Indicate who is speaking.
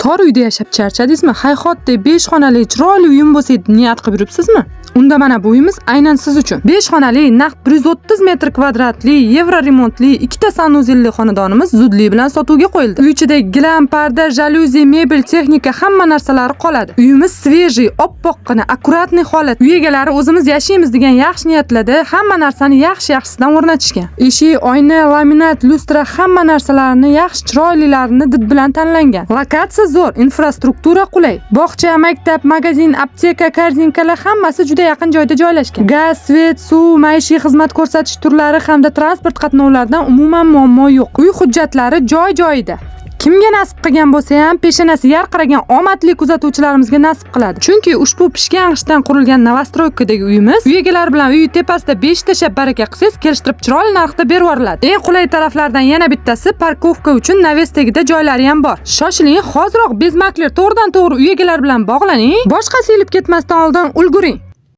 Speaker 1: Tor uyda yashab charchadingizmi? Hayhot deb 5 xonali chiroyli uyim bo'lsa deb niyat qilib yuribsizmi? Unda mana bu uyimiz aynan siz uchun. 5 xonali, naqd 130 metr kvadratli, yevro remontli, ikkita sanuzelli xonadonimiz zudlik bilan sotuvga qo'yildi. Uy ichida gilam, parda, jaluzi, mebel, texnika hamma narsalari qoladi. Uyimiz svejiy, oppoqqina, akkuratniy holat. Uy egalari o'zimiz yashaymiz degan yaxshi niyatlarda hamma narsani yaxshi-yaxshisidan o'rnatishgan. Eshik, oyna, laminat, lustra hamma narsalarini yaxshi chiroylilarini did bilan tanlangan. Lokatsiya zo'r, infrastruktura qulay. Bog'cha, maktab, magazin, apteka, korzinkalar hammasi juda yaqin joyda joylashgan. Gaz, svet, suv, maishiy xizmat ko'rsatish turlari hamda transport qatnovlaridan umuman muammo yo'q. Uy hujjatlari joy-joyida. Kimga nasib qilgan bo'lsa ham peshonasi yarqiragan omadli kuzatuvchilarimizga nasib qiladi. Chunki ushbu pishgan g'ishtdan qurilgan novostroykadagi uyimiz uy egalari bilan uy tepasida 5 ta shab baraka qilsangiz kelishtirib chiroyli narxda berib yuboriladi. Eng qulay taraflardan yana bittasi parkovka uchun naves tagida joylari ham bor. Shoshiling, hoziroq Bezmakler to'g'ridan to'g'ri uy egalari bilan bog'laning. Boshqasi ilib ketmasdan oldin ulguring.